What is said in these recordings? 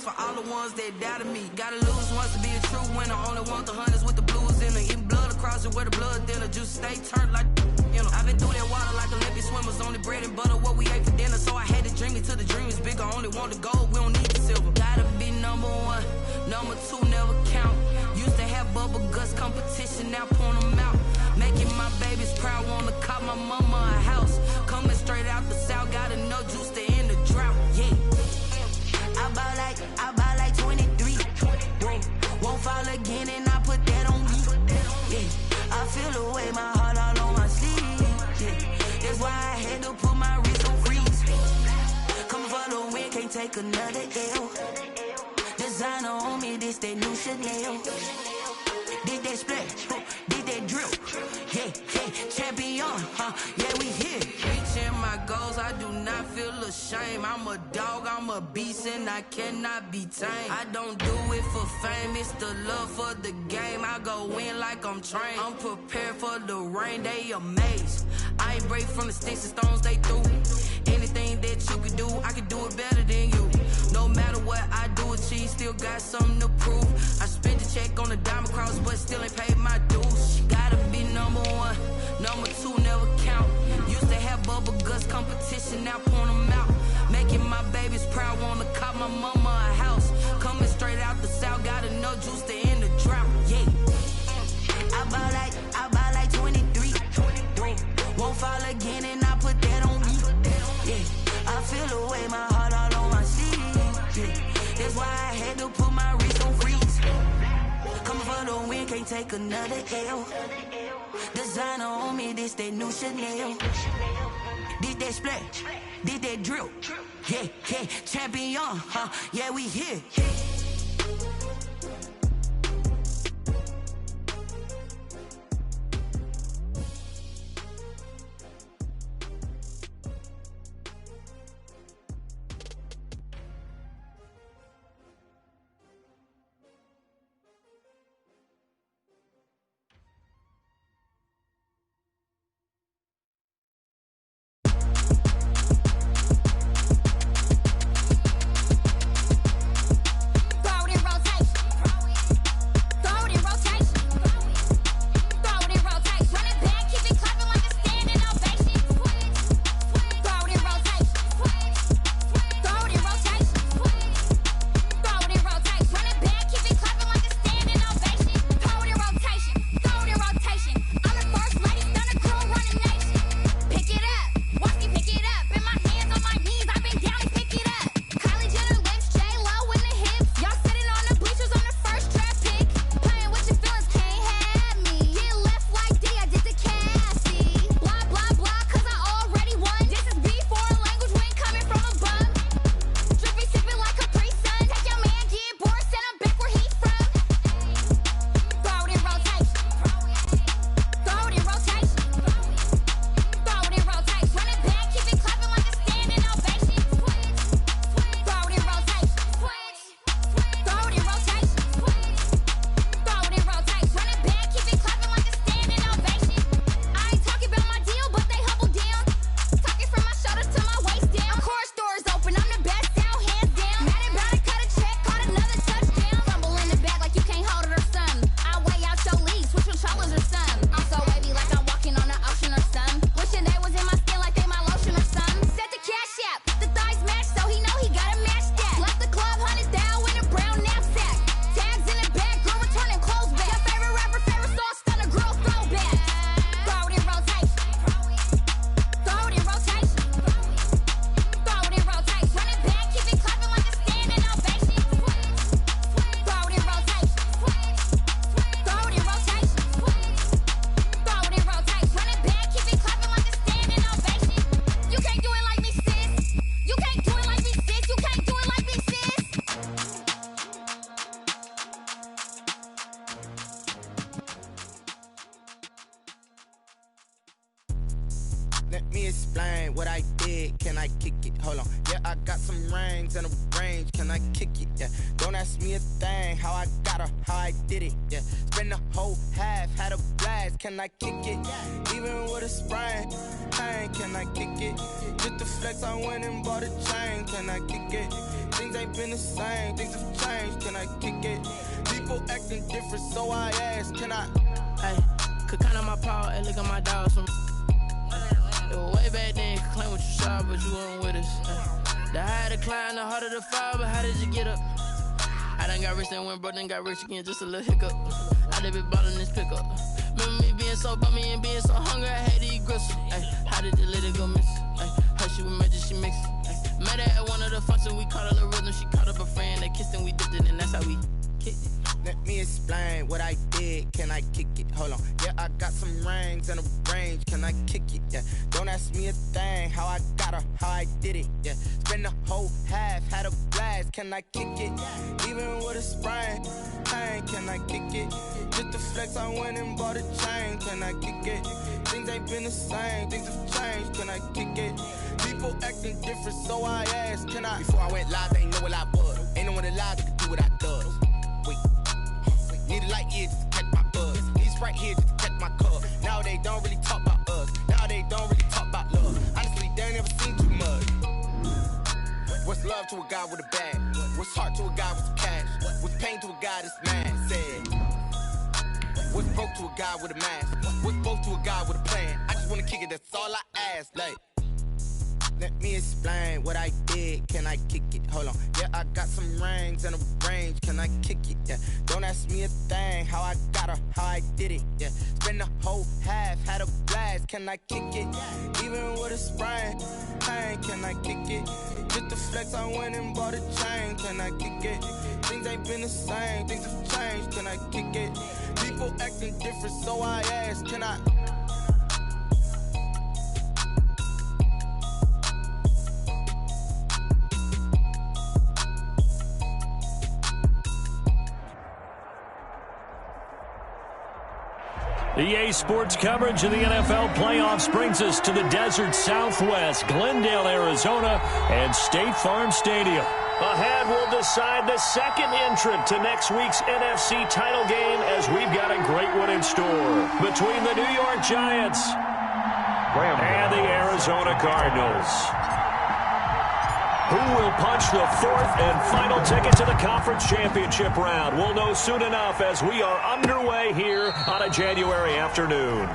tears for all the ones that doubted me. Gotta lose once to be a true winner. Only want the hunters with the blues in it. Eating blood across it where the blood thinner. Juice stay turned like you know. I've been through that water like Olympic swimmers. Only bread and butter what we ate for dinner. So I had to dream it till the dream is bigger. Only want the gold, we don't need the silver. Gotta be number one, number two never count. Used to have bubble guts competition, now point them out. Making my babies proud, wanna cop my mama a house. Coming straight out the south, got enough juice to end the drought. Yeah. I buy like 23. Won't fall again and I put that on me. Yeah. I feel the way, my heart all on my sleeve. Yeah. That's why I had to put my wrist on freeze. Coming for the win, can't take another L. Designer on me, this that new Chanel. Did that splash, did that drill. Yeah, champion, yeah, we here. Reaching my goals, I do not feel ashamed. I'm a dog, I'm a beast, and I cannot be tamed. I don't do it for fame, it's the love for the game. I go in like I'm trained. I'm prepared for the rain, they amazed. I ain't break from the sticks and stones they threw. Anything that you can do, I can do it better than you. No matter what I do achieve, still got something to prove. I spent the check on the diamond cross, but still ain't paid my dues. Gotta be number one, number two never count. Used to have bubble guts competition, now point them out. Making my babies proud, wanna cop my mama a house. Coming straight out the south, got enough juice to end the drought. Yeah. I buy like 23. Won't fall again and I put that on me. Yeah. I feel the way, my heart all on my sleeve. Yeah. That's why I had to put my wrist on freeze. Coming for the win, can't take another L. Designer on me, this that new Chanel. Did that splash, did that drill. Yeah, champion, yeah, we here. explain what I did, can I kick it? Hold on, yeah, I got some rings and a range, can I kick it? Yeah, don't ask me a thing, how I got her, how I did it. Yeah, spend the whole half, had a blast, can I kick it? Even with a sprain, pain, can I kick it? Just the flex, I went and bought a chain, can I kick it? Things ain't been the same, things have changed, can I kick it? People acting different, so I ask, can I? Hey, could count on my power, and look at my dogs from. It was way back then, could claim what you saw, but you weren't with us. The higher the climb, the harder the fall, but how did you get up? I done got rich, then went broke, then got rich again, just a little hiccup. I done been ballin' this pickup. Remember me being so bummy and being so hungry, I had to eat gristle. Ay, how did you let it go miss? Ay, how she was magic, she mixed. Met her at one of the functions, we caught a little rhythm, she caught up a friend, they kissed and we dipped it, and that's how we kicked it. Let me explain what I did, can I kick it? Hold on, yeah, I got some rings and a range, can I kick it? Yeah, don't ask me a thing, how I got her, how I did it. Yeah, spend the whole half, had a blast, can I kick it? Even with a sprain, pain, can I kick it? Just the flex, I went and bought a chain, can I kick it? Things ain't been the same, things have changed, can I kick it? People acting different, so I asked, can I? Before I went live, they ain't know what I was. Ain't no one alive that could do what I does. Wait. Need a light year just to catch my buzz. Need Sprite here just to catch my cup. Now they don't really talk about us. Now they don't really talk about love. Honestly, they ain't never seen too much. What's love to a guy with a bag? What's heart to a guy with some cash? What's pain to a guy that's mad? Said. What's broke to a guy with a mask? What's both to a guy with a plan? I just wanna kick it, that's all I ask. Like, let me explain what I did, can I kick it? Hold on, yeah, I got some rings and a range, can I kick it? Yeah, don't ask me a thing, how I got her, how I did it. Yeah, spend the whole half, had a blast, can I kick it? Even with a sprain, pain, can I kick it? Just the flex, I went and bought a chain, can I kick it? Things ain't been the same, things have changed, can I kick it? People acting different, so I ask, can I? EA Sports coverage of the NFL playoffs brings us to the desert Southwest, Glendale, Arizona, and State Farm Stadium. Ahead, we'll decide the second entrant to next week's NFC title game as we've got a great one in store between the New York Giants and the Arizona Cardinals. Who will punch the fourth and final ticket to the conference championship round? We'll know soon enough as we are underway here on a January afternoon.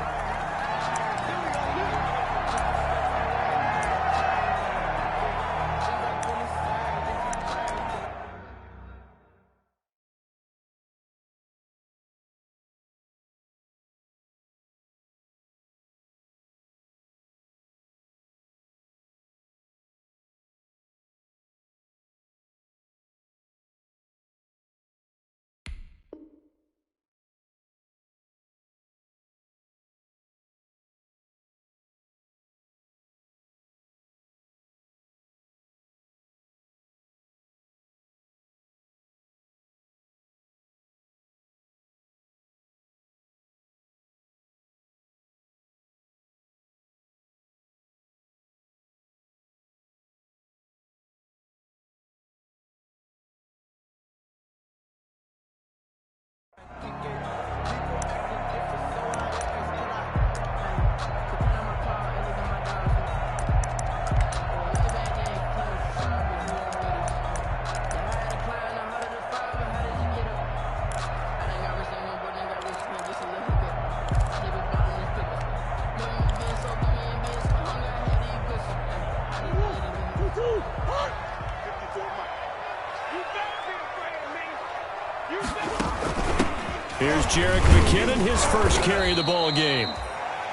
Here's Jerick McKinnon, his first carry of the ball game.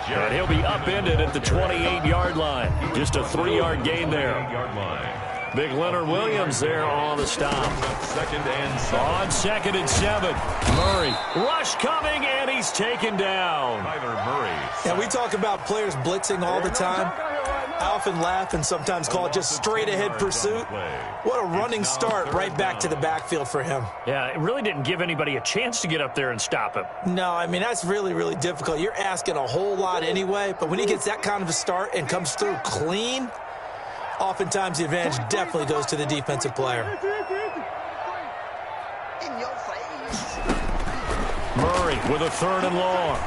And he'll be upended at the 28-yard line. Just a 3-yard gain there. Big Leonard Williams there on the stop. On 2nd and 7. Murray. Rush coming, and he's taken down. Yeah, we talk about players blitzing all the time. I often laugh and sometimes call it just straight-ahead pursuit. What a running start right back to the backfield for him. Yeah, it really didn't give anybody a chance to get up there and stop him. No, I mean, that's really, really difficult. You're asking a whole lot anyway, but when he gets that kind of a start and comes through clean, oftentimes the advantage definitely goes to the defensive player. Murray with a 3rd and long.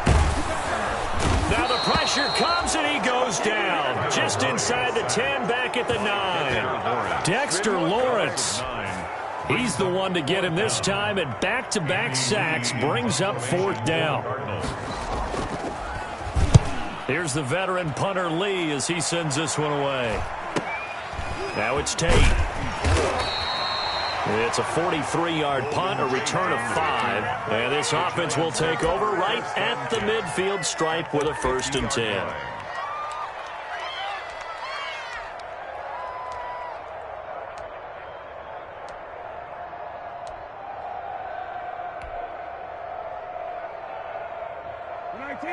Now the pressure comes and he goes down. Just inside the 10, back at the 9. Dexter Lawrence. He's the one to get him this time, and back-to-back sacks brings up 4th down. Here's the veteran punter Lee as he sends this one away. Now it's Tate. It's a 43-yard punt, a return of 5. And this offense will take over right at the midfield stripe with a 1st and 10.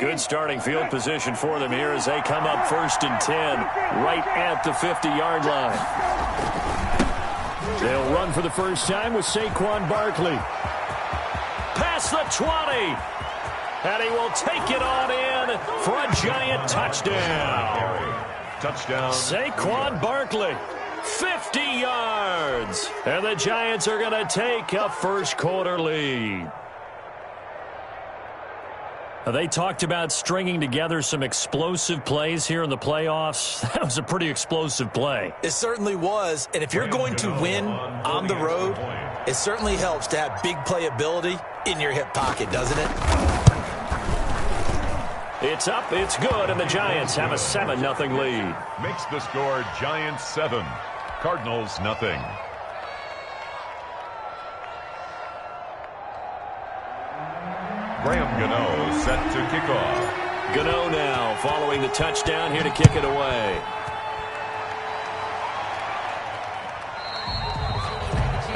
Good starting field position for them here as they come up 1st and 10 right at the 50-yard line. They'll run for the first time with Saquon Barkley. Past the 20. And he will take it on in for a giant touchdown. Touchdown. Saquon Barkley, 50 yards. And the Giants are going to take a first-quarter lead. They talked about stringing together some explosive plays here in the playoffs. That was a pretty explosive play. It certainly was, and if you're going to win on the road, it certainly helps to have big playability in your hip pocket, doesn't it? It's up, it's good, and the Giants have a 7-0 lead. Makes the score Giants 7, Cardinals nothing. Graham Gano set to kick off. Gano now following the touchdown here to kick it away.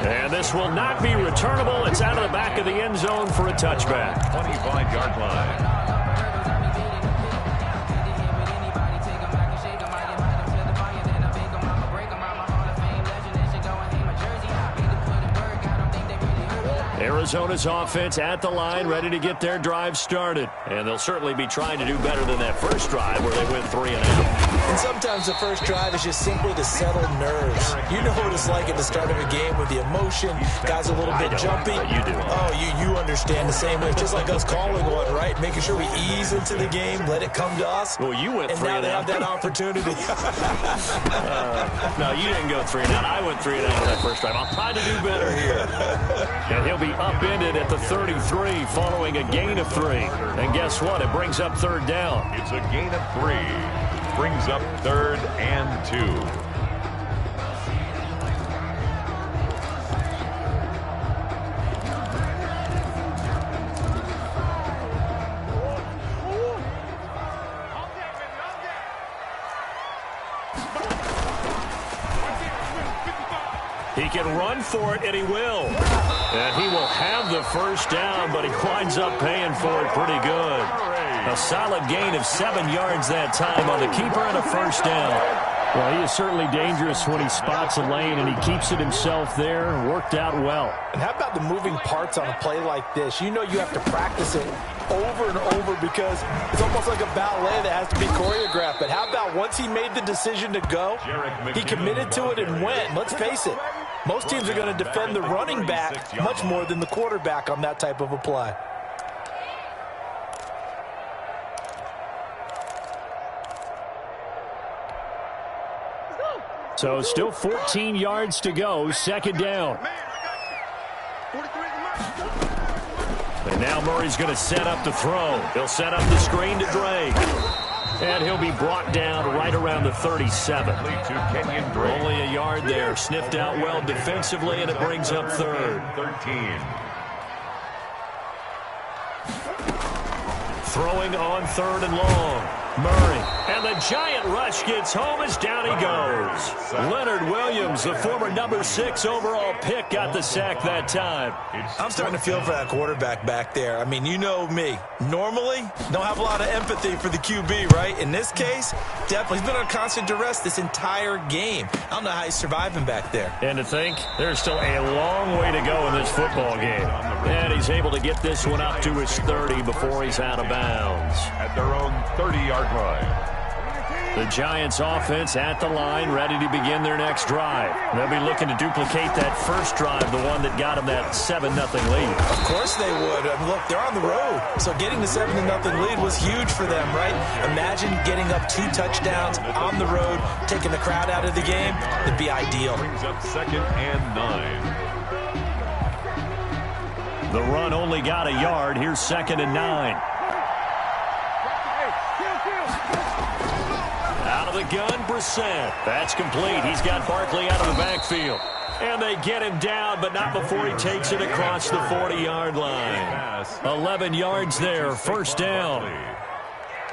And this will not be returnable. It's out of the back of the end zone for a touchback. 25-yard line. Arizona's offense at the line, ready to get their drive started. And they'll certainly be trying to do better than that first drive where they went 3 and out. And sometimes the first drive is just simply to settle nerves. You know what it's like at the start of a game with the emotion, guys a little bit jumpy. You do. Oh, you understand the same way. Just like us calling one, right? Making sure we ease into the game, let it come to us. Well, you went 3 and out. And now they have that opportunity. No, you didn't go 3 and out. I went 3 and out on that first drive. I'll try to do better here. And he'll be upended at the 33 following a gain of 3. And guess what? It brings up 3rd down. It's a gain of 3. Brings up 3rd and 2. He can run for it, and he will. And he will have the first down, but he winds up paying for it pretty good. A solid gain of 7 yards that time on the keeper and a first down. Well, he is certainly dangerous when he spots a lane, and he keeps it himself there. Worked out well. And how about the moving parts on a play like this? You know you have to practice it over and over because it's almost like a ballet that has to be choreographed. But how about once he made the decision to go, he committed to it and went. Let's face it, most teams are going to defend the running back much more than the quarterback on that type of a play. So still 14 yards to go, 2nd down. And now Murray's going to set up the throw. He'll set up the screen to Drake. And he'll be brought down right around the 37. Only a yard there. Sniffed out well defensively, and it brings up 3rd. 13. Throwing on 3rd and long. Murray. And the giant rush gets home as down he goes. Leonard Williams, the former number 6 overall pick, got the sack that time. I'm starting to feel for that quarterback back there. I mean, you know me. Normally, don't have a lot of empathy for the QB, right? In this case, definitely. He's been on constant duress this entire game. I don't know how he's surviving back there. And to think, there's still a long way to go in this football game. And he's able to get this one up to his 30 before he's out of bounds. At their own 30-yard line. The Giants offense at the line, ready to begin their next drive. They'll be looking to duplicate that first drive, the one that got them that 7-0 lead. Of course they would. I mean, look, they're on the road. So getting the 7-0 lead was huge for them, right? Imagine getting up 2 touchdowns on the road, taking the crowd out of the game. It'd be ideal. Brings up 2nd and 9. The run only got a yard. Here's 2nd and 9. Out of the gun, Brissett. That's complete. He's got Barkley out of the backfield. And they get him down, but not before he takes it across the 40-yard line. 11 yards there, first down.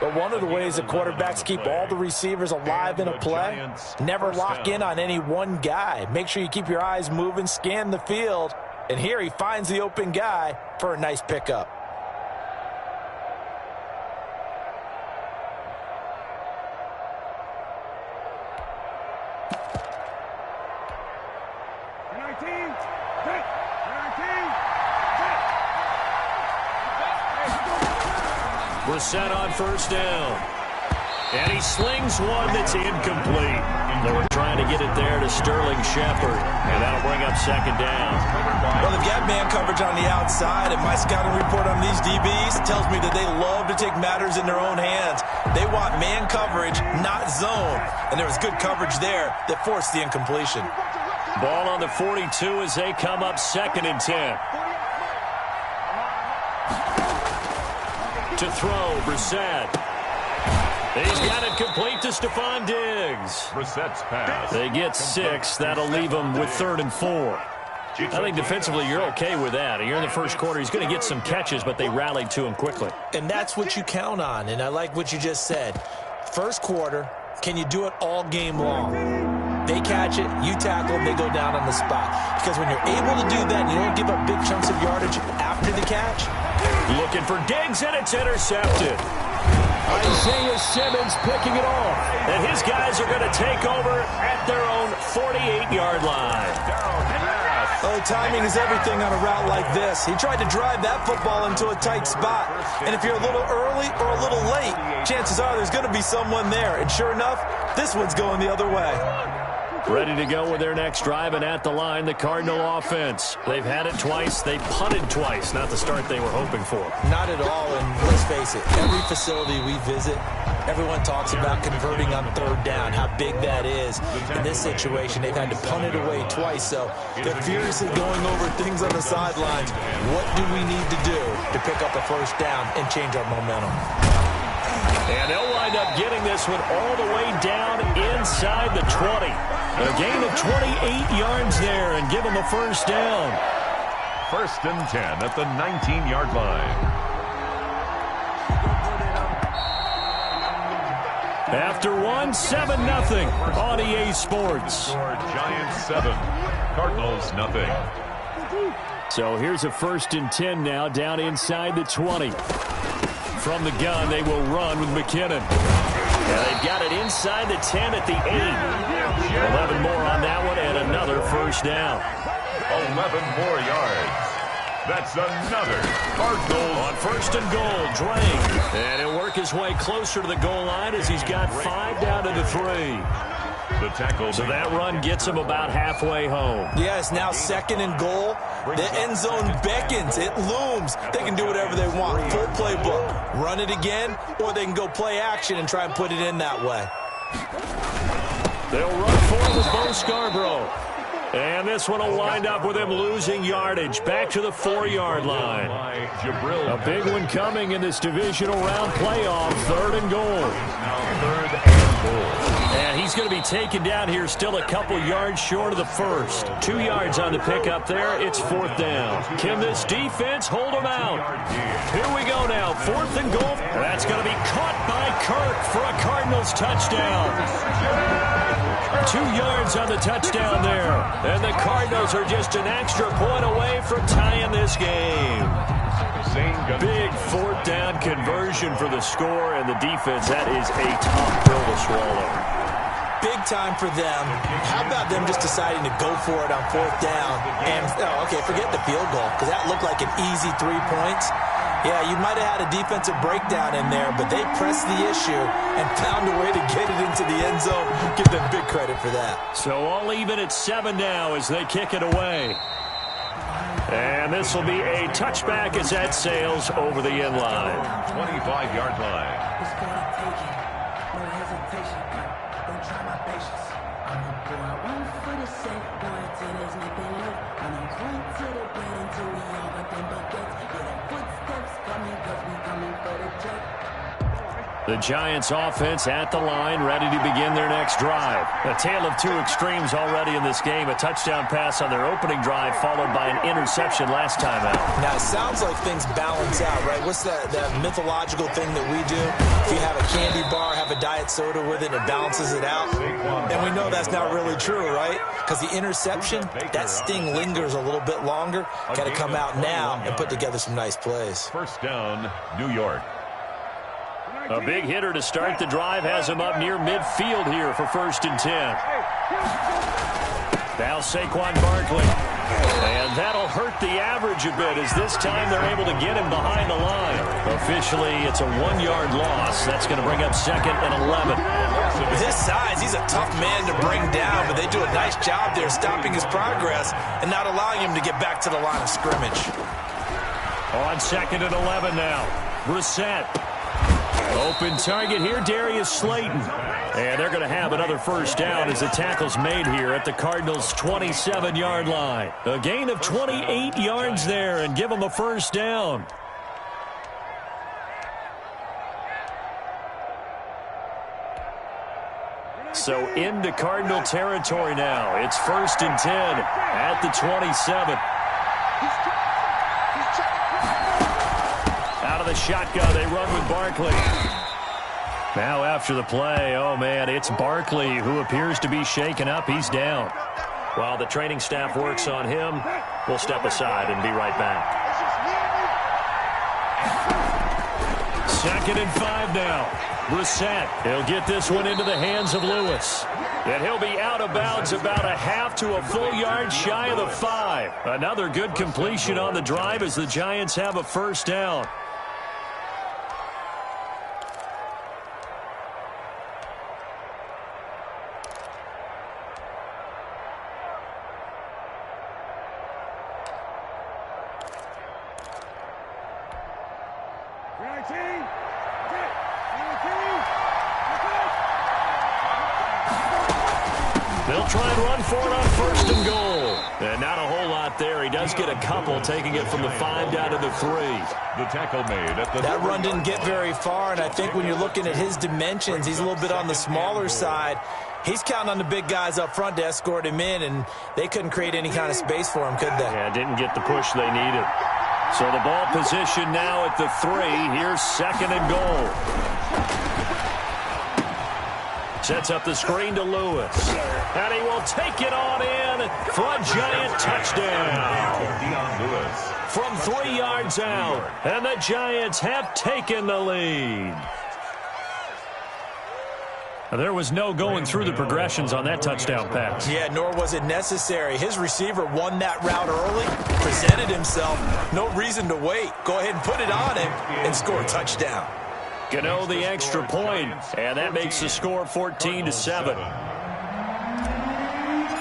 But one of the ways that quarterbacks keep all the receivers alive in a play, never lock in on any one guy. Make sure you keep your eyes moving, scan the field. And here he finds the open guy for a nice pickup. Brissett on first down. And he slings one that's incomplete. They were trying to get it there to Sterling Shepard. And that'll bring up 2nd down. Well, they've got man coverage on the outside, and my scouting report on these DBs tells me that they love to take matters in their own hands. They want man coverage, not zone. And there was good coverage there that forced the incompletion. Ball on the 42 as they come up 2nd and 10. To throw, Brissett. He's got it complete to Stephon Diggs. Brissett's pass. They get 6. That'll leave them with 3rd and 4. I think defensively you're okay with that. You're in the first quarter. He's going to get some catches, but they rallied to him quickly. And that's what you count on, and I like what you just said. First quarter, can you do it all game long? They catch it, you tackle them, they go down on the spot. Because when you're able to do that and you don't give up big chunks of yardage after the catch. Looking for Diggs, and it's intercepted. Isaiah Simmons picking it off. And his guys are going to take over at their own 48-yard line. Oh, timing is everything on a route like this. He tried to drive that football into a tight spot. And if you're a little early or a little late, chances are there's going to be someone there. And sure enough, this one's going the other way. Ready to go with their next drive, and at the line, the Cardinal offense. They've had it twice. They punted twice. Not the start they were hoping for. Not at all, and let's face it, every facility we visit, everyone talks about converting on 3rd down, how big that is. In this situation, they've had to punt it away twice, so they're furiously going over things on the sidelines. What do we need to do to pick up a first down and change our momentum? And they'll wind up getting this one all the way down inside the 20. A gain of 28 yards there and give them a first down. 1st and 10 at the 19-yard line. After 7-0 on EA Sports. Giants 7, Cardinals nothing. So here's a 1st and 10 now down inside the 20. From the gun, they will run with McKinnon. Yeah, they've got it inside the 10 at the 8. 11 more on that one and another first down. 11 more yards. That's another Cardinals. On 1st and goal, Drake. And he'll work his way closer to the goal line as he's got 5 down to the 3. The tackle. So that run gets him about halfway home. Yeah, it's now 2nd and goal. The end zone beckons. It looms. They can do whatever they want. Full playbook. Run it again, or they can go play action and try and put it in that way. They'll run for it with Bo Scarborough. And this one will wind up with him losing yardage back to the 4-yard line. A big one coming in this divisional round playoff. 3rd and goal. Now 3rd and goal. And he's he's going to be taken down here, still a couple yards short of the first. 2 yards on the pickup there. It's 4th down. Can this defense hold him out? Here we go now. 4th and goal. That's going to be caught by Kirk for a Cardinals touchdown. 2 yards on the touchdown there. And the Cardinals are just an extra point away from tying this game. Big 4th down conversion for the score, and the defense, that is a tough pill to swallow. Big time for them. How about them just deciding to go for it on 4th down? And, okay, forget the field goal, because that looked like an easy 3 points. Yeah, you might have had a defensive breakdown in there, but they pressed the issue and found a way to get it into the end zone. Give them big credit for that. So all even at 7 now as they kick it away. And this will be a touchback as that sails over the end line. 25-yard line. The Giants offense at the line, ready to begin their next drive. A tale of 2 extremes already in this game. A touchdown pass on their opening drive, followed by an interception last time out. Now, it sounds like things balance out, right? What's that mythological thing that we do? If you have a candy bar, have a diet soda with it, it balances it out. And we know that's not really true, right? Because the interception, that sting lingers a little bit longer. Got to come out now and put together some nice plays. 1st down, New York. A big hitter to start the drive has him up near midfield here for 1st and 10. Now Saquon Barkley. And that'll hurt the average a bit as this time they're able to get him behind the line. Officially, it's a 1-yard loss. That's going to bring up 2nd and 11. With his size, he's a tough man to bring down, but they do a nice job there stopping his progress and not allowing him to get back to the line of scrimmage. On 2nd and 11 now. Brissett. Open target here, Darius Slayton. And they're going to have another 1st down as the tackle's made here at the Cardinals' 27-yard line. A gain of 28 yards there and give them a 1st down. So into Cardinal territory now. It's 1st and 10 at the 27. Out of the shotgun, they run with Barkley. Now after the play, oh man, it's Barkley who appears to be shaken up. He's down. While the training staff works on him, we'll step aside and be right back. 2nd and 5 now. Brissett, he'll get this one into the hands of Lewis. And he'll be out of bounds about a half to a full yard shy of the 5. Another good completion on the drive as the Giants have a 1st down. They'll try and run for it on 1st and goal. And not a whole lot there. He does get a couple, taking it from the 5 down to the 3. The tackle made at the... That run didn't get very far, and I think when you're looking at his dimensions, he's a little bit on the smaller side. He's counting on the big guys up front to escort him in, and they couldn't create any kind of space for him, could they? Yeah, didn't get the push they needed. So the ball position now at the 3. Here's 2nd and goal. Sets up the screen to Lewis. And he will take it on in for a Giant touchdown. From 3 yards out. And the Giants have taken the lead. There was no going through the progressions on that touchdown pass. Yeah, nor was it necessary. His receiver won that route early, presented himself. No reason to wait. Go ahead and put it on him and score a touchdown. Gano the extra point, and that makes the score 14-7.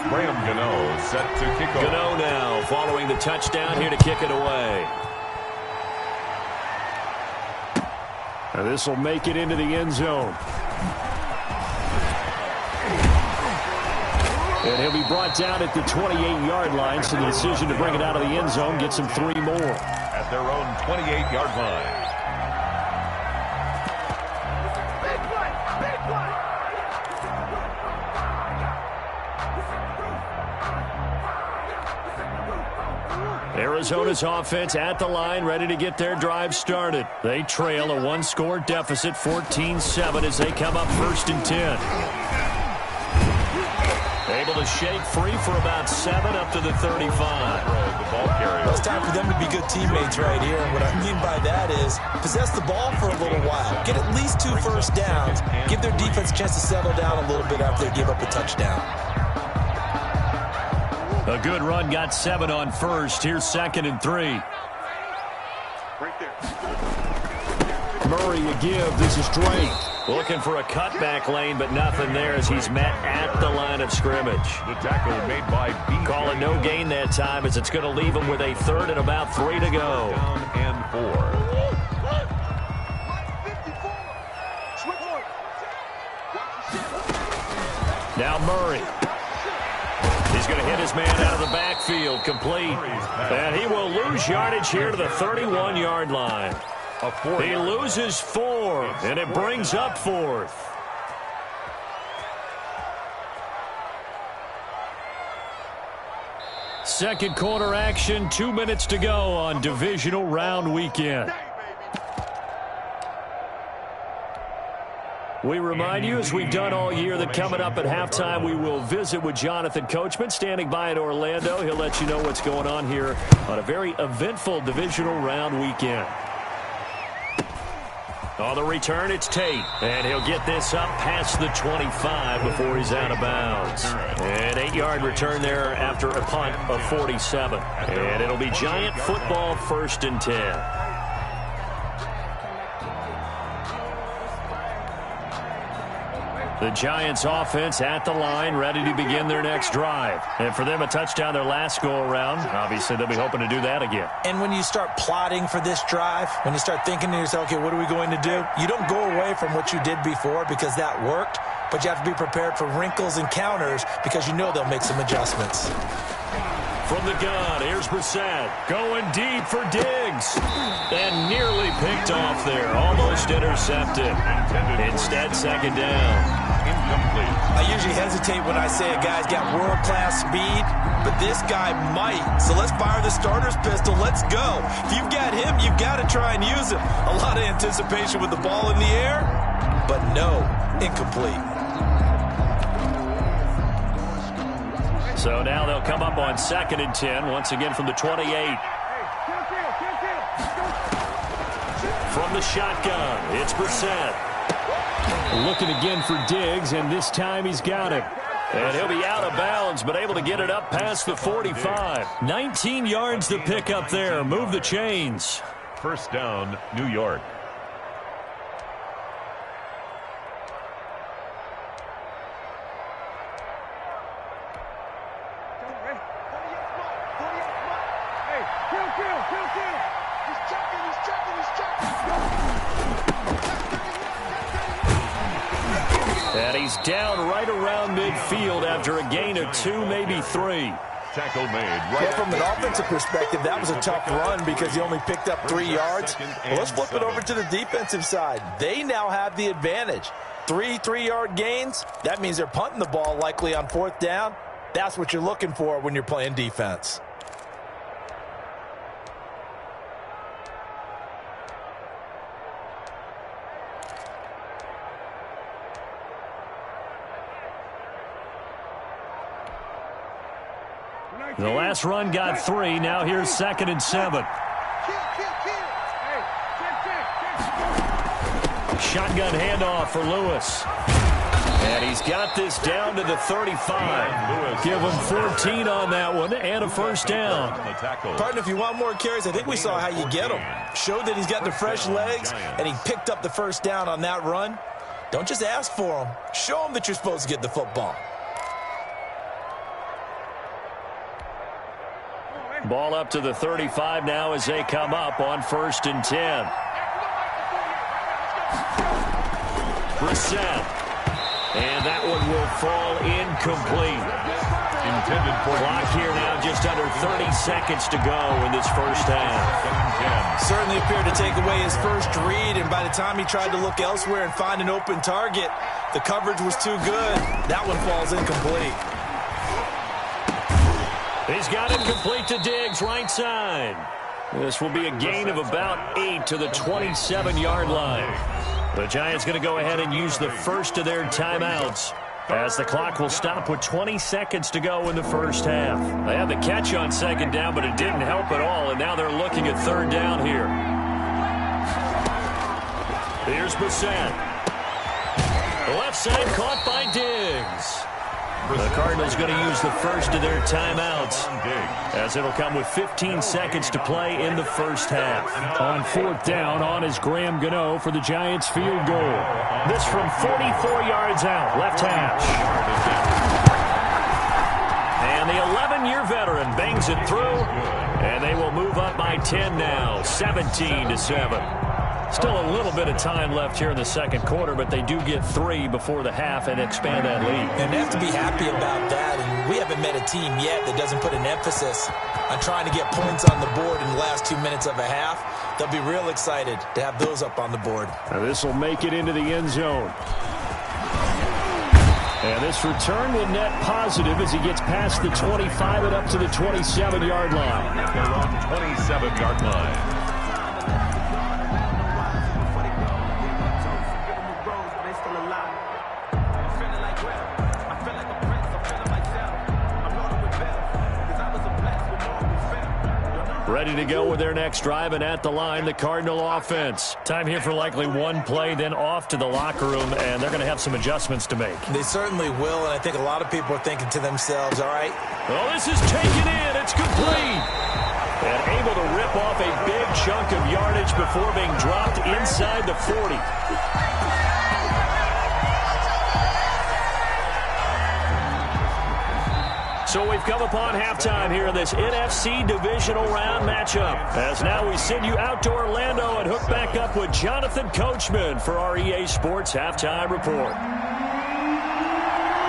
Graham Gano set to kick off. Gano now following the touchdown here to kick it away. And this will make it into the end zone. And he'll be brought down at the 28-yard line, so the decision to bring it out of the end zone gets him 3 more. At their own 28-yard line. Arizona's offense at the line, ready to get their drive started. They trail a one-score deficit, 14-7, as they come up 1st and 10. Able to shake free for about 7 up to the 35. Well, it's time for them to be good teammates right here. And what I mean by that is possess the ball for a little while. Get at least 2 first downs. Give their defense a chance to settle down a little bit after they give up a touchdown. A good run got 7 on 1st. Here's 2nd and 3. Right there. Murray a give. This is Drake. Looking for a cutback lane, but nothing there as he's met at the line of scrimmage. The tackle made by B. Call it no gain that time as it's going to leave him with a 3rd and about 3 to go. Down and 4. Now Murray. He's going to hit his man out of the backfield, complete. And he will lose yardage here to the 31-yard line. He loses 4, and it brings up 4th. Second quarter action, 2 minutes to go on divisional round weekend. We remind you, as we've done all year, that coming up at halftime, we will visit with Jonathan Coachman, standing by in Orlando. He'll let you know what's going on here on a very eventful divisional round weekend. On the return, it's Tate, and he'll get this up past the 25 before he's out of bounds. An 8-yard return there after a punt of 47. And it'll be Giant football, 1st and 10. The Giants offense at the line, ready to begin their next drive. And for them, a touchdown their last go-around. Obviously, they'll be hoping to do that again. And when you start plotting for this drive, when you start thinking to yourself, okay, what are we going to do? You don't go away from what you did before because that worked, but you have to be prepared for wrinkles and counters because you know they'll make some adjustments. From the gun, here's Brissett. Going deep for Diggs. And nearly picked off there. Almost intercepted. Instead, 2nd down. Incomplete. I usually hesitate when I say a guy's got world-class speed, but this guy might. So let's fire the starter's pistol. Let's go. If you've got him, you've got to try and use him. A lot of anticipation with the ball in the air, but no, incomplete. So now they'll come up on 2nd and 10, once again from the 28. From the shotgun, it's Brissett. Looking again for Diggs, and this time he's got him. And he'll be out of bounds, but able to get it up past the 45. 19 yards to pick up there. Move the chains. 1st down, New York. And he's down right around midfield after a gain of 2, maybe 3. Tackle made. Right. Well, from an offensive perspective, that was a tough run because he only picked up 3 yards. Well, let's flip it over to the defensive side. They now have the advantage. 3 3-yard gains. That means they're punting the ball likely on 4th down. That's what you're looking for when you're playing defense. The last run got 3. Now here's 2nd and 7. Shotgun handoff for Lewis. And he's got this down to the 35. Give him 14 on that one and a 1st down. Partner, if you want more carries, I think we saw how you get him. Showed that he's got the fresh legs, and he picked up the 1st down on that run. Don't just ask for him. Show him that you're supposed to get the football. Ball up to the 35 now as they come up on 1st and 10. Brissett. And that one will fall incomplete. Intended for clock here now, just under 30 seconds to go in this first half. Certainly appeared to take away his first read, and by the time he tried to look elsewhere and find an open target, the coverage was too good. That one falls incomplete. He's got it complete to Diggs, right side. This will be a gain of about 8 to the 27-yard line. The Giants going to go ahead and use the first of their timeouts, as the clock will stop with 20 seconds to go in the first half. They had the catch on second down, but it didn't help at all, and now they're looking at third down here. Here's Brissett. The left side caught by Diggs. The Cardinals going to use the first of their timeouts, as it'll come with 15 seconds to play in the first half. On fourth down, on is Graham Gano for the Giants field goal. This from 44 yards out, left hash. And the 11-year veteran bangs it through, and they will move up by 10 now, 17-7. Still a little bit of time left here in the second quarter, but they do get 3 before the half and expand that lead. And they have to be happy about that. And we haven't met a team yet that doesn't put an emphasis on trying to get points on the board in the last 2 minutes of a half. They'll be real excited to have those up on the board. Now this will make it into the end zone. And this return will net positive as he gets past the 25 and up to the 27-yard line. At their own 27-yard line. Ready to go with their next drive, and at the line, the Cardinal offense. Time here for likely one play, then off to the locker room, and they're going to have some adjustments to make. They certainly will, and I think a lot of people are thinking to themselves, all right. Well, this is taken in. It's complete. And able to rip off a big chunk of yardage before being dropped inside the 40. So we've come upon halftime here in this NFC divisional round matchup. As now we send you out to Orlando and hook back up with Jonathan Coachman for our EA Sports Halftime Report.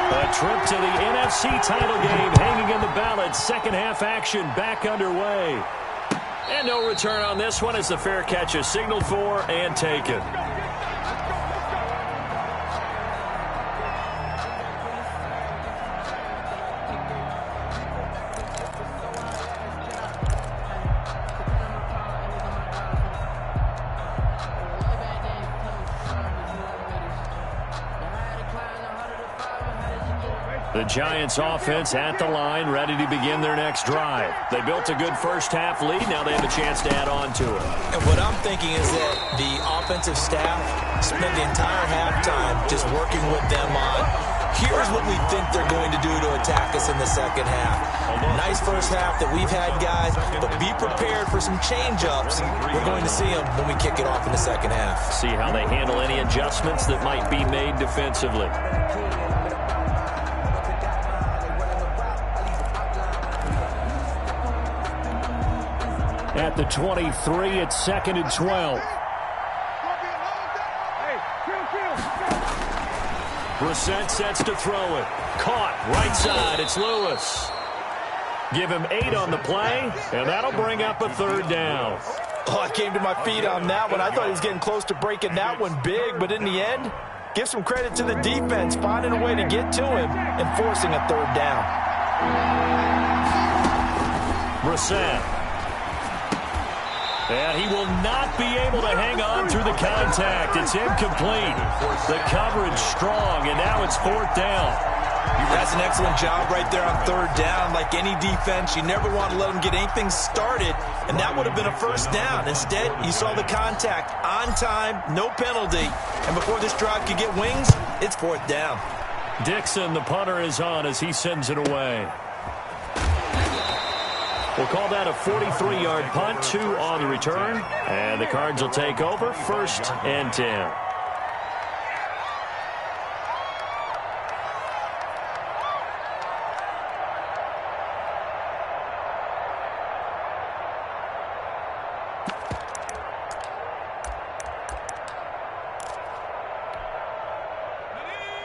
A trip to the NFC title game hanging in the balance. Second half action back underway. And no return on this one as the fair catch is signaled for and taken. The Giants offense at the line, ready to begin their next drive. They built a good first half lead. Now they have a chance to add on to it. And what I'm thinking is that the offensive staff spent the entire halftime just working with them on, here's what we think they're going to do to attack us in the second half. Nice first half that we've had, guys, but be prepared for some change-ups. We're going to see them when we kick it off in the second half. See how they handle any adjustments that might be made defensively. At the 23, it's 2nd and 12. Brissett sets to throw it. Caught, right side, it's Lewis. Give him 8 on the play, and that'll bring up a third down. Oh, I came to my feet on that one. I thought he was getting close to breaking that one big, but in the end, give some credit to the defense, finding a way to get to him and forcing a third down. Brissett. And he will not be able to hang on through the contact. It's incomplete. The coverage strong, and now it's fourth down. That's an excellent job right there on third down. Like any defense, you never want to let them get anything started, and that would have been a first down. Instead, you saw the contact on time, no penalty, and before this drive could get wings, it's fourth down. Dixon, the punter, is on as he sends it away. We'll call that a 43-yard punt, 2 on the return. And the Cards will take over, 1st and 10.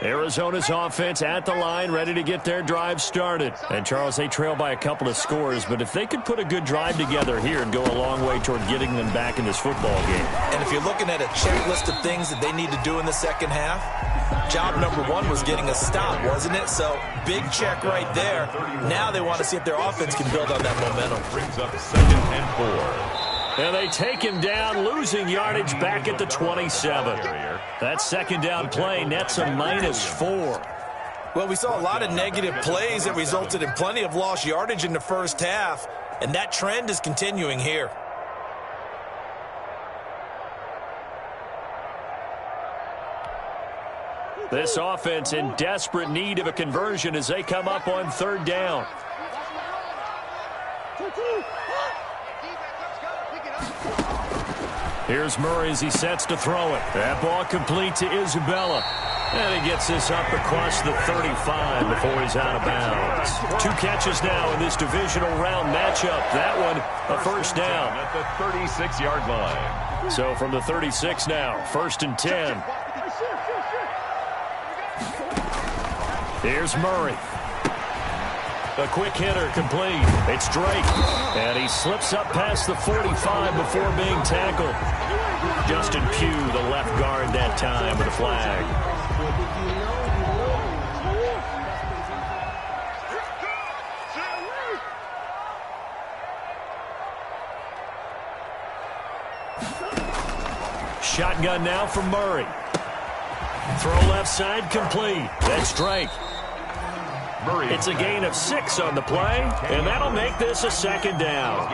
Arizona's offense at the line, ready to get their drive started. And, Charles, they trail by a couple of scores, but if they could put a good drive together here and go a long way toward getting them back in this football game. And if you're looking at a checklist of things that they need to do in the second half, job number one was getting a stop, wasn't it? So, big check right there. Now they want to see if their offense can build on that momentum. Brings up 2nd and 4. And they take him down, losing yardage back at the 27. That second down play nets a -4. Well, we saw a lot of negative plays that resulted in plenty of lost yardage in the first half, and that trend is continuing here. This offense in desperate need of a conversion as they come up on 3rd down. Here's Murray as he sets to throw it. That ball complete to Isabella. And he gets this up across the 35 before he's out of bounds. 2 catches now in this divisional round matchup. That one, a first down. At the 36-yard line. So from the 36 now, 1st and 10. Here's Murray. A quick hitter complete. It's Drake. And he slips up past the 45 before being tackled. Justin Pugh, the left guard that time with a flag. Shotgun now from Murray. Throw left side complete. That's Drake. It's a gain of 6 on the play, and that'll make this a 2nd down.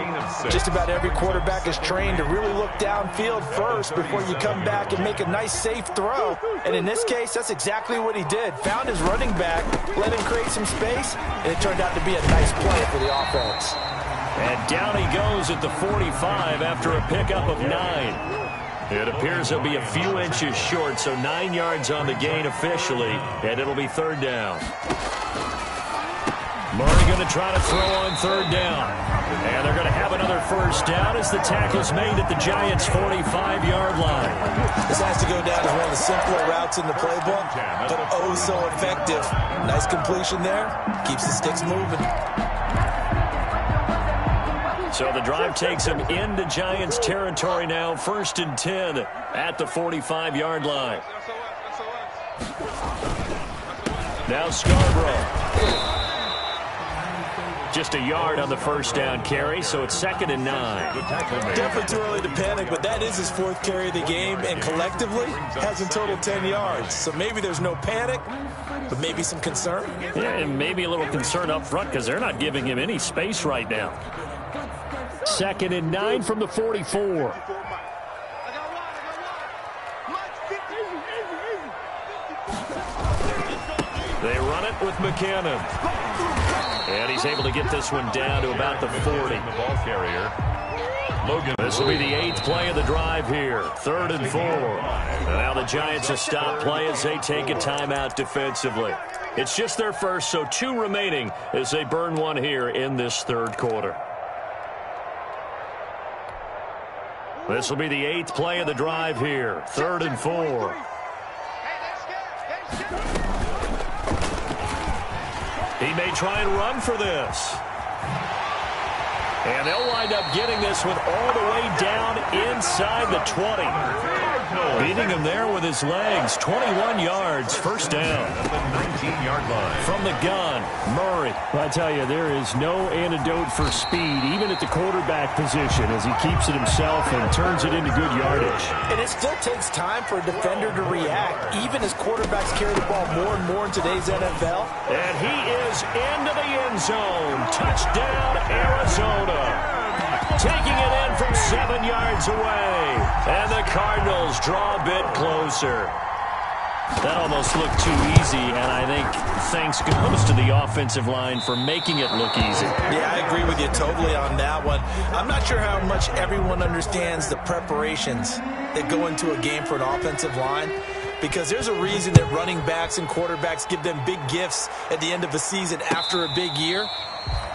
Just about every quarterback is trained to really look downfield first before you come back and make a nice, safe throw. And in this case, that's exactly what he did. Found his running back, let him create some space, and it turned out to be a nice play for the offense. And down he goes at the 45 after a pickup of 9. It appears he'll be a few inches short, so 9 yards on the gain officially, and it'll be 3rd down. Murray going to try to throw on 3rd down. And they're going to have another first down as the tackle's made at the Giants' 45-yard line. This has to go down as one of the simpler routes in the playbook, but oh so effective. Nice completion there. Keeps the sticks moving. So the drive takes him into Giants territory now. 1st and 10 at the 45-yard line. Now Scarborough. Just a yard on the first down carry, so it's 2nd and 9. Definitely too early to panic, but that is his 4th carry of the game, and collectively has in total 10 yards. So maybe there's no panic, but maybe some concern. Yeah, and maybe a little concern up front because they're not giving him any space right now. 2nd and 9 from the 44. They run it with McKinnon. And he's able to get this one down to about the 40. The ball carrier. This will be the 8th play of the drive here. 3rd and 4. And now the Giants will stop play as they take a timeout defensively. It's just their first, so 2 remaining as they burn one here in this 3rd quarter. This will be the 8th play of the drive here. 3rd and 4. He may try and run for this. And they'll wind up getting this one all the way down inside the 20. Beating him there with his legs. 21 yards, first down. At the 19-yard line. From the gun, Murray. I tell you, there is no antidote for speed, even at the quarterback position, as he keeps it himself and turns it into good yardage. And it still takes time for a defender to react, even as quarterbacks carry the ball more and more in today's NFL. And he is into the end zone. Touchdown, Arizona. Taking it in from 7 yards away. And the Cardinals draw a bit closer. That almost looked too easy, and I think thanks goes to the offensive line for making it look easy. Yeah, I agree with you totally on that one. I'm not sure how much everyone understands the preparations that go into a game for an offensive line, because there's a reason that running backs and quarterbacks give them big gifts at the end of a season after a big year.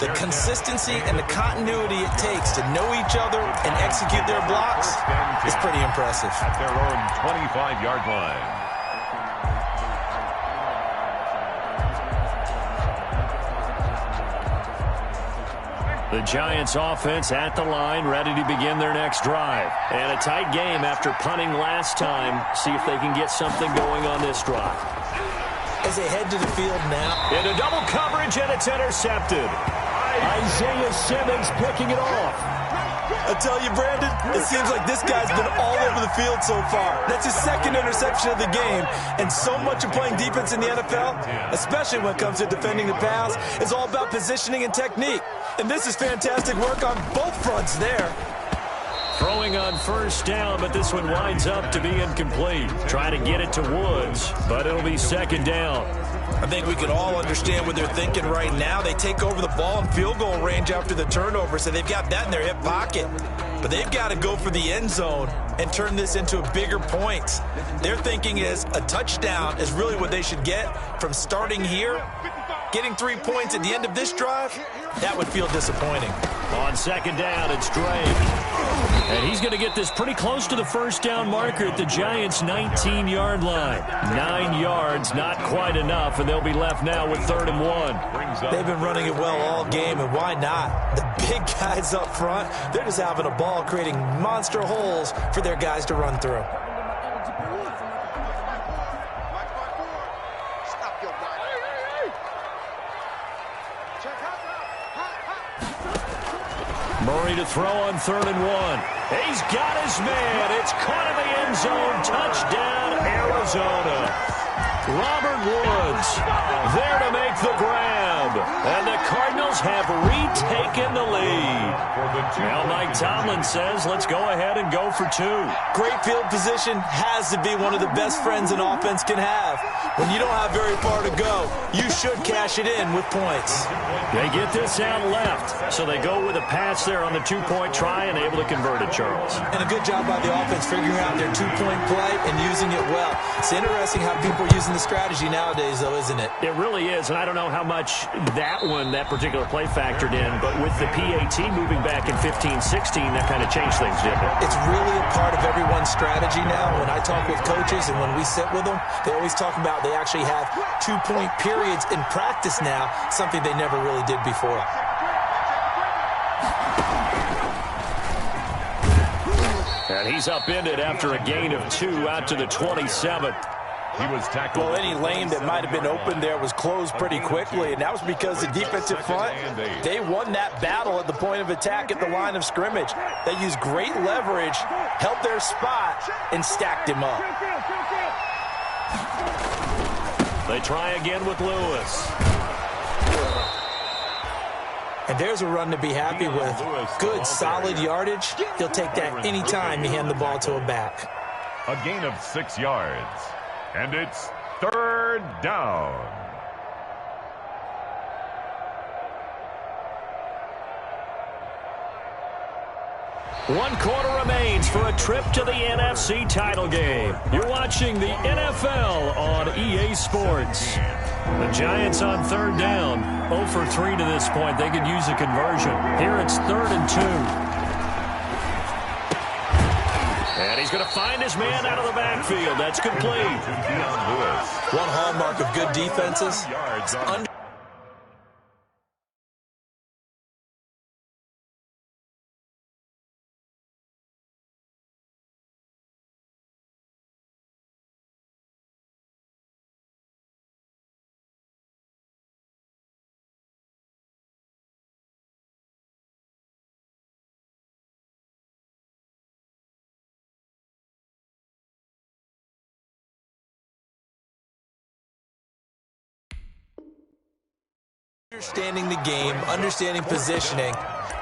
The consistency and the continuity it takes to know each other and execute their blocks is pretty impressive. At their own 25-yard line. The Giants offense at the line, ready to begin their next drive. And a tight game after punting last time. See if they can get something going on this drive. As they head to the field now. Into double coverage, and it's intercepted. Isaiah Simmons picking it off. I tell you, Brandon, it seems like this guy's been all over the field so far. That's his second interception of the game. And so much of playing defense in the NFL, especially when it comes to defending the pass, is all about positioning and technique. And this is fantastic work on both fronts there. Throwing on first down, but this one winds up to be incomplete. Trying to get it to Woods, but it'll be second down. I think we can all understand what they're thinking right now. They take over the ball in field goal range after the turnover, so they've got that in their hip pocket. But they've got to go for the end zone and turn this into a bigger point. Their thinking is a touchdown is really what they should get from starting here. Getting 3 points at the end of this drive, that would feel disappointing. On second down, it's Drake. And he's going to get this pretty close to the first down marker at the Giants' 19-yard line. 9 yards, not quite enough, and they'll be left now with 3rd and 1. They've been running it well all game, and why not? The big guys up front, they're just having a ball, creating monster holes for their guys to run through. Murray to throw on 3rd and 1. He's got his man. It's caught in the end zone. Touchdown, Arizona. Robert Woods there to make the grab. And the Cardinals have retaken the lead. Now Mike Tomlin says, let's go ahead and go for 2. Great field position has to be one of the best friends an offense can have. When you don't have very far to go, you should cash it in with points. They get this out left, so they go with a pass there on the 2-point try and able to convert it, Charles. And a good job by the offense figuring out their 2-point play and using it well. It's interesting how people are using the strategy nowadays, though, isn't it? It really is, and I don't know how much that particular play factored in, but with the PAT moving back in 15-16, that kind of changed things, didn't it? It's really a part of everyone's strategy now. When I talk with coaches and when we sit with them, they always talk about they actually have 2-point periods in practice now, something they never really did before. And he's upended after a gain of 2 out to the 27th. He was tackled. Well, any lane that might have been open there was closed pretty quickly, and that was because the defensive front, they won that battle at the point of attack at the line of scrimmage. They used great leverage, held their spot, and stacked him up. They try again with Lewis. And there's a run to be happy with. Good, solid yardage. He'll take that any time you hand the ball to a back. A gain of 6 yards. And it's 3rd down. One quarter remains for a trip to the NFC title game. You're watching the NFL on EA Sports. The Giants on 3rd down. 0 for 3 to this point. They could use a conversion. Here it's 3rd and 2. And he's going to find his man out of the backfield. That's complete. One hallmark of good defenses, understanding the game, understanding positioning,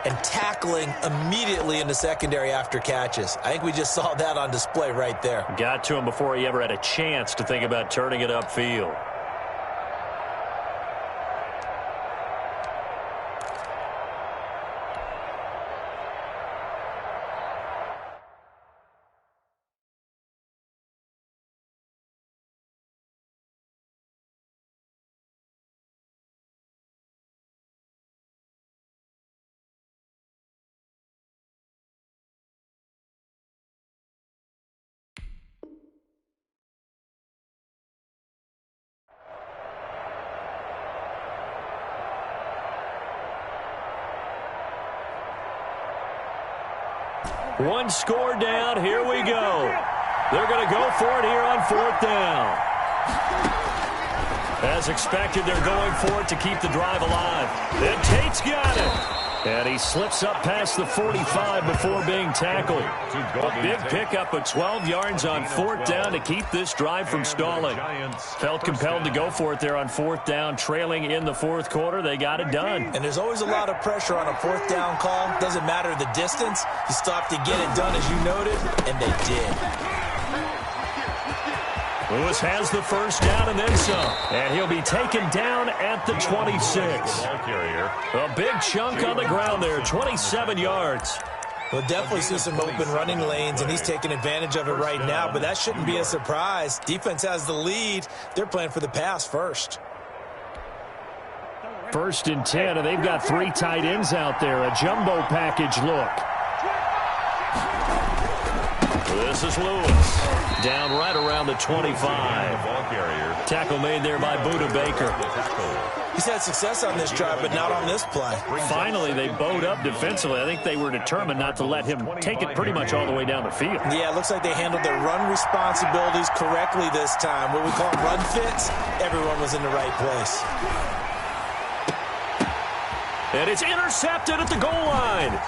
and tackling immediately in the secondary after catches. I think we just saw that on display right there. Got to him before he ever had a chance to think about turning it upfield. One score down. Here we go. They're going to go for it here on 4th down. As expected, they're going for it to keep the drive alive. And Tate's got it. And he slips up past the 45 before being tackled. A big pickup of 12 yards on 4th down to keep this drive from stalling. Felt compelled to go for it there on 4th down, trailing in the 4th quarter. They got it done. And there's always a lot of pressure on a 4th down call. Doesn't matter the distance. You still have to get it done, as you noted, and they did. Lewis has the first down and then some. And he'll be taken down at the 26. A big chunk on the ground there, 27 yards. We'll definitely see some open running lanes, and he's taking advantage of it right now, but that shouldn't be a surprise. Defense has the lead. They're playing for the pass first. 1st and 10, and they've got 3 tight ends out there. A jumbo package look. This is Lewis. Down right around the 25. Tackle made there by Budda Baker. He's had success on this drive, but not on this play. Finally, they bowed up defensively. I think they were determined not to let him take it pretty much all the way down the field. Yeah, it looks like they handled their run responsibilities correctly this time. What we call run fits, everyone was in the right place. And it's intercepted at the goal line.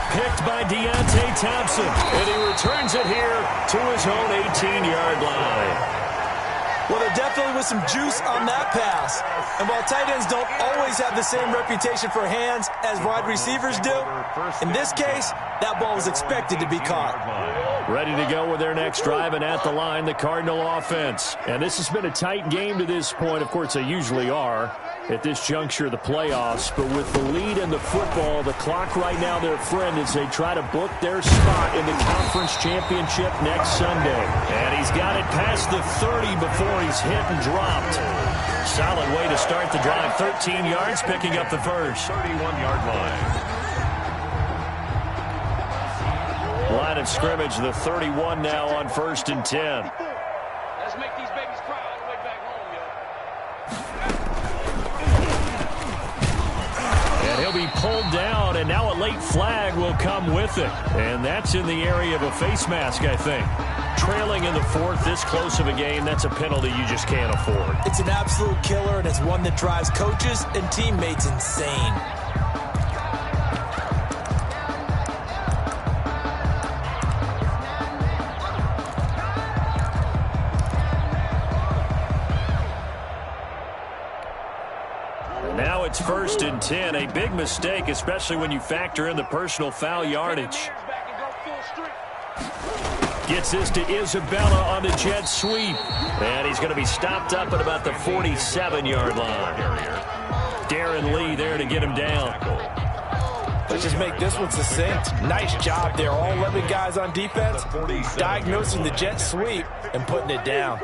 Picked by Deontay Thompson. And he returns it here to his own 18-yard line. Well, there definitely was some juice on that pass. And while tight ends don't always have the same reputation for hands as wide receivers do, in this case, that ball was expected to be caught. Ready to go with their next drive, and at the line, the Cardinal offense. And this has been a tight game to this point. Of course, they usually are at this juncture of the playoffs. But with the lead in the football, the clock right now their friend as they try to book their spot in the conference championship next Sunday. And he's got it past the 30 before he's hit and dropped. Solid way to start the drive. 13 yards, picking up the first. 31-yard line. Line of scrimmage, the 31 now on 1st and 10. Let's make these babies cry all the way back home, yo. And he'll be pulled down, and now a late flag will come with it. And that's in the area of a face mask, I think. Trailing in the 4th, this close of a game, that's a penalty you just can't afford. It's an absolute killer, and it's one that drives coaches and teammates insane. Now it's 1st and 10. A big mistake, especially when you factor in the personal foul yardage. Gets this to Isabella on the jet sweep. And he's going to be stopped up at about the 47-yard line. Darren Lee there to get him down. Let's just make this one succinct. Nice job there. All 11 guys on defense diagnosing the jet sweep and putting it down.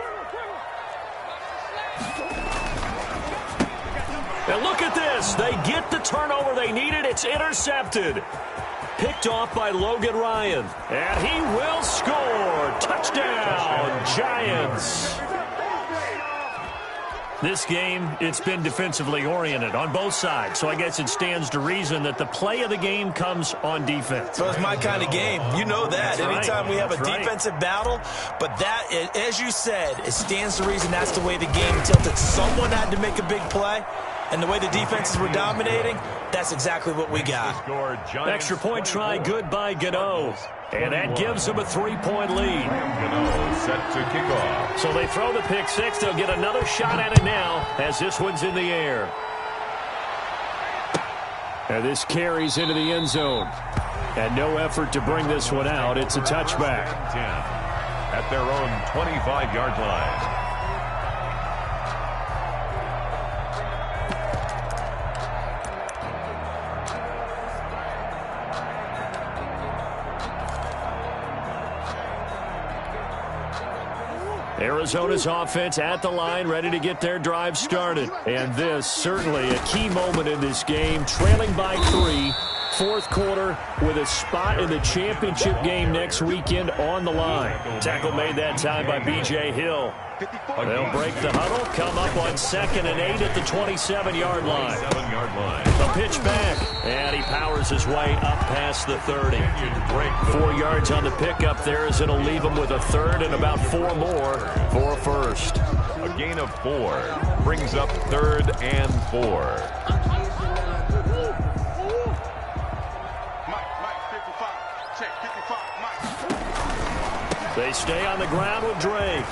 And look at this. They get the turnover they needed. It's intercepted. Picked off by Logan Ryan. And he will score. Touchdown, Giants. This game, it's been defensively oriented on both sides. So I guess it stands to reason that the play of the game comes on defense. So it's my kind of game. You know that. That's Anytime right. we have a That's defensive battle. But that, as you said, it stands to reason that's the way the game tilted. Someone had to make a big play. And the way the defenses were dominating, that's exactly what we got. Extra point try, good by Gano. And that gives them a 3-point lead. Gano set to kick off. So they throw the pick six. They'll get another shot at it now as this one's in the air. And this carries into the end zone. And no effort to bring this one out. It's a touchback. 10 at their own 25-yard line. Arizona's offense at the line, ready to get their drive started. And this, certainly a key moment in this game, trailing by 3, fourth quarter with a spot in the championship game next weekend on the line. Tackle made that time by B.J. Hill. They'll break the huddle, come up on 2nd and 8 at the 27-yard line. A pitch back, and he powers his way up past the 30. 4 yards on the pickup there as it'll leave him with a third and about 4 more for a first. A gain of 4 brings up 3rd and 4. They stay on the ground with Drake.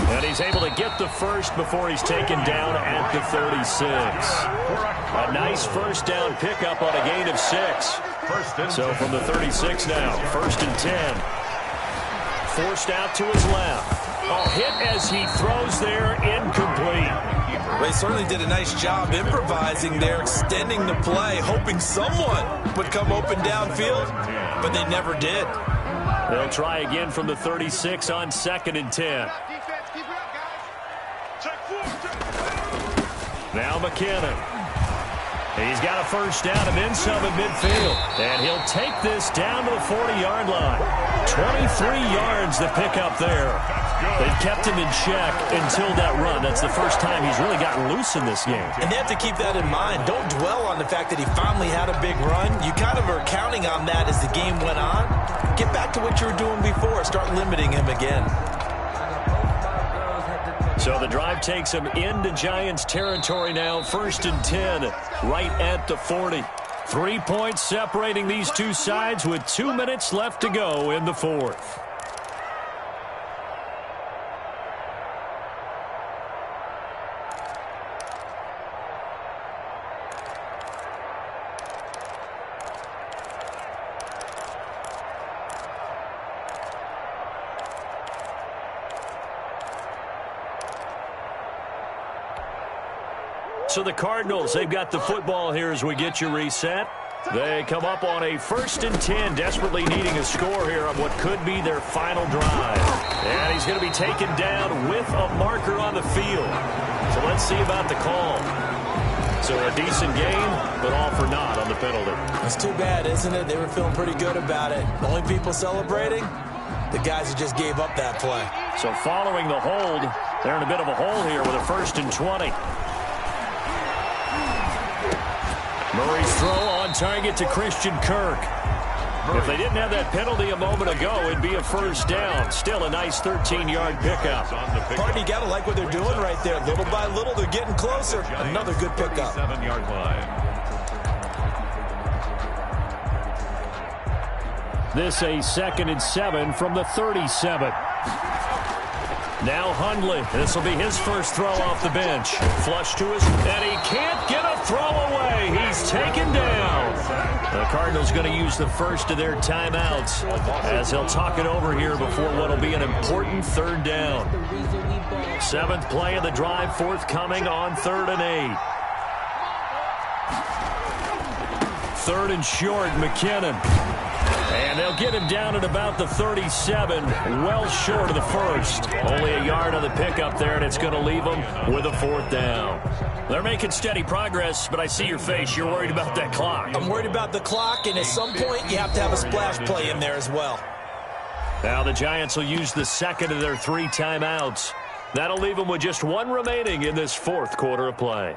And he's able to get the first before he's taken down at the 36. A nice first down pickup on a gain of 6. So from the 36 now, 1st and 10. Forced out to his left. A hit as he throws there, incomplete. They certainly did a nice job improvising there, extending the play, hoping someone would come open downfield, but they never did. They'll try again from the 36 on 2nd and 10. Now McKinnon. He's got a first down and then some at midfield. And he'll take this down to the 40-yard line. 23 yards to pick up there. They've kept him in check until that run. That's the first time he's really gotten loose in this game. And they have to keep that in mind. Don't dwell on the fact that he finally had a big run. You kind of are counting on that as the game went on. Get back to what you were doing before. Start limiting him again. So the drive takes him into Giants territory now. 1st and 10, right at the 40. 3 points separating these two sides with 2 minutes left to go in the 4th. So the Cardinals, they've got the football here as we get you reset. They come up on a 1st and 10, desperately needing a score here on what could be their final drive. And he's going to be taken down with a marker on the field. So let's see about the call. So a decent game, but all for naught on the penalty. It's too bad, isn't it? They were feeling pretty good about it. The only people celebrating, the guys who just gave up that play. So following the hold, they're in a bit of a hole here with a 1st and 20. Murray's throw on target to Christian Kirk. If they didn't have that penalty a moment ago, it'd be a first down. Still a nice 13-yard pickup. Pardon, you got to like what they're doing right there. Little by little, they're getting closer. Another good pickup. 7-yard line. This a 2nd and 7 from the 37. Now Hundley. This will be his first throw off the bench. Flush to his, and he can't get a throw away. He's taken down. The Cardinals going to use the first of their timeouts as they'll talk it over here before what will be an important 3rd down. 7th play of the drive, forthcoming on 3rd and 8. 3rd and short, McKinnon. And they'll get him down at about the 37, well short of the first. Only a yard on the pickup there, and it's going to leave them with a 4th down. They're making steady progress, but I see your face. You're worried about that clock. I'm worried about the clock, and at some point, you have to have a splash play in there as well. Now the Giants will use the 2nd of their 3 timeouts. That'll leave them with just 1 remaining in this 4th quarter of play.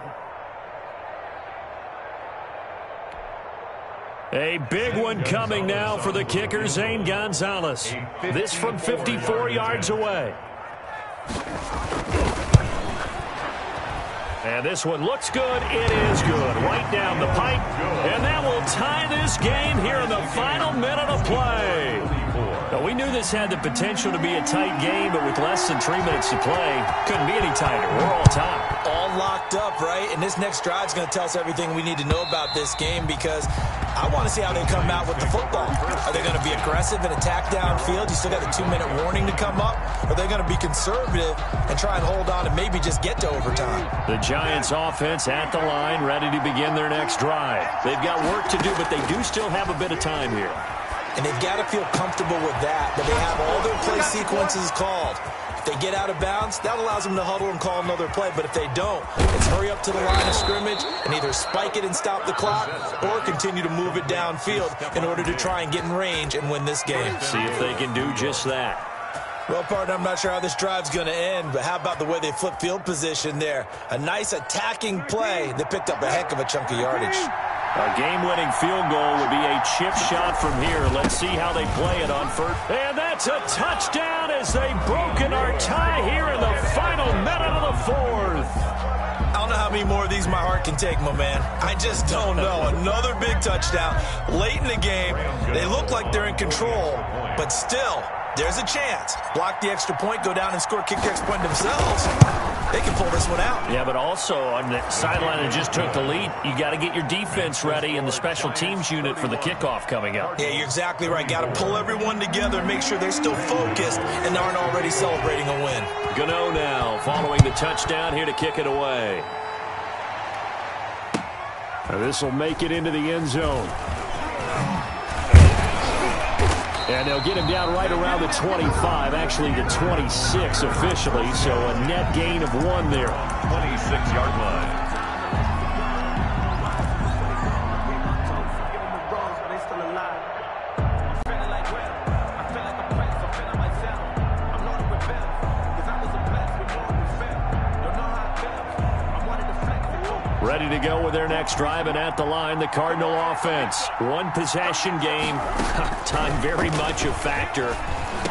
A big one coming now for the kicker, Zane Gonzalez. This from 54 yards away. And this one looks good. It is good. Right down the pipe. And that will tie this game here in the final minute of play. Now, we knew this had the potential to be a tight game, but with less than 3 minutes to play, couldn't be any tighter. We're all tied. All locked up, right? And this next drive is going to tell us everything we need to know about this game, because I want to see how they come out with the football. Are they going to be aggressive and attack downfield? You still got the 2-minute warning to come up? Or are they going to be conservative and try and hold on and maybe just get to overtime? The Giants offense at the line, ready to begin their next drive. They've got work to do, but they do still have a bit of time here. and they've got to feel comfortable with that they have all their play sequences called. If they get out of bounds, that allows them to huddle and call another play. But if they don't, it's hurry up to the line of scrimmage and either spike it and stop the clock or continue to move it downfield in order to try and get in range and win this game. See if they can do just that. Well, partner, I'm not sure how this drive's going to end, but how about the way they flip field position there? A nice attacking play. They picked up a heck of a chunk of yardage. A game-winning field goal would be a chip shot from here. Let's see how they play it on first. And that's a touchdown as they've broken our tie here in the final minute of the fourth. I don't know how many more of these my heart can take, my man. I just don't know. Another big touchdown late in the game. They look like they're in control, but still, there's a chance. Block the extra point, go down and score, kick the extra point themselves. They can pull this one out. Yeah, but also on the sideline that just took the lead, you got to get your defense ready and the special teams unit for the kickoff coming up. Yeah, you're exactly right. Got to pull everyone together and make sure they're still focused and aren't already celebrating a win. Gano now following the touchdown here to kick it away. This will make it into the end zone. And they'll get him down right around the 25, actually the 26 officially, so a net gain of 1 there. 26-yard line. Ready to go with their next drive, and at the line, the Cardinal offense. One possession game, time very much a factor.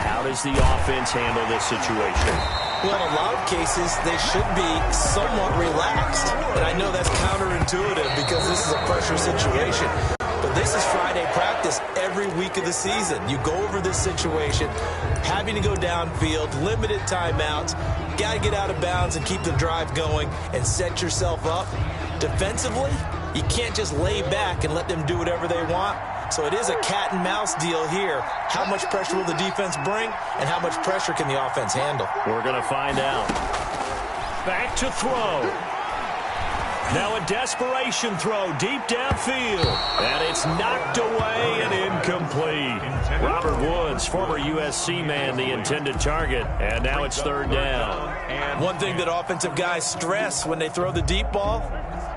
How does the offense handle this situation? Well, in a lot of cases, they should be somewhat relaxed. And I know that's counterintuitive because this is a pressure situation. But this is Friday practice every week of the season. You go over this situation, having to go downfield, limited timeouts, got to get out of bounds and keep the drive going and set yourself up. Defensively, you can't just lay back and let them do whatever they want. So it is a cat and mouse deal here. How much pressure will the defense bring, and how much pressure can the offense handle? We're going to find out. Back to throw. Now a desperation throw deep downfield. And it's knocked away and incomplete. Robert Woods, former USC man, the intended target. And now it's third down. One thing that offensive guys stress when they throw the deep ball,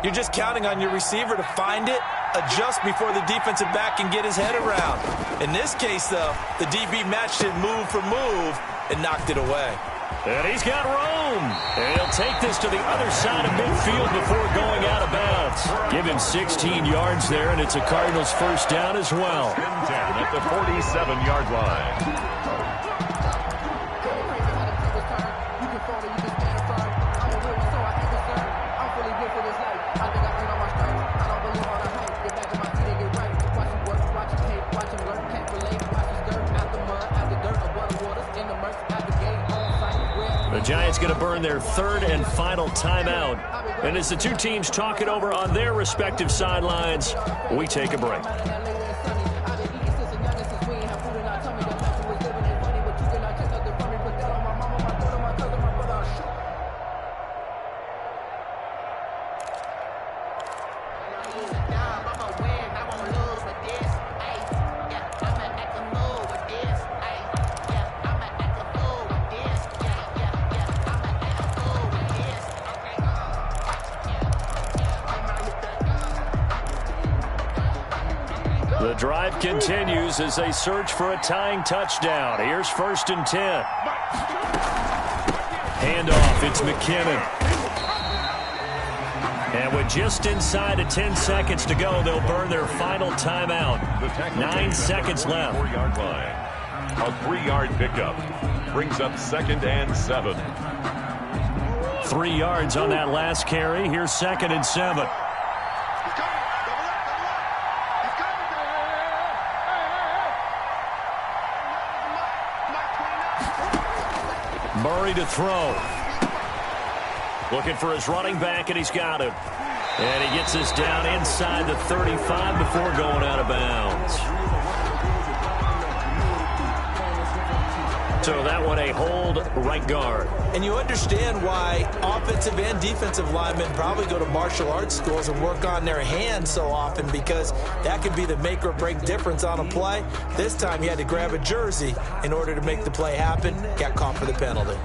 you're just counting on your receiver to find it, adjust before the defensive back can get his head around. In this case, though, the DB matched it move for move and knocked it away. And he's got room. And he'll take this to the other side of midfield before going out of bounds. Give him 16 yards there, and it's a Cardinals first down as well. 10 at the 47-yard line. The Giants going to burn their third and final timeout. And as the two teams talk it over on their respective sidelines, we take a break. The drive continues as they search for a tying touchdown. Here's 1st and 10. Handoff, it's McKinnon. And with just inside of 10 seconds to go, they'll burn their final timeout. 9 seconds left. 4-yard line. A 3-yard pickup brings up 2nd and 7. 3 yards on that last carry. Here's 2nd and 7. Murray to throw. Looking for his running back, and he's got him. And he gets this down inside the 35 before going out of bounds. So that one a hold right guard. And you understand why offensive and defensive linemen probably go to martial arts schools and work on their hands so often, because that could be the make or break difference on a play. This time he had to grab a jersey in order to make the play happen. Got caught for the penalty.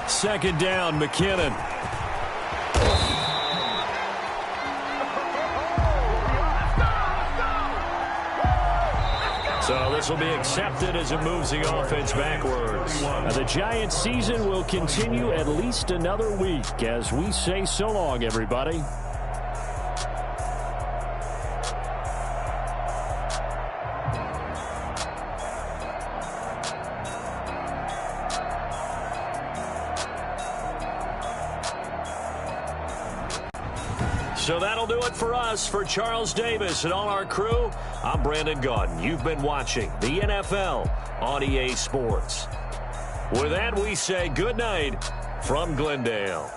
Second down, McKinnon. So this will be accepted as it moves the offense backwards. The Giants' season will continue at least another week as we say so long, everybody. So that'll do it for us. For Charles Davis and all our crew, I'm Brandon Gaudin. You've been watching the NFL on EA Sports. With that, we say good night from Glendale.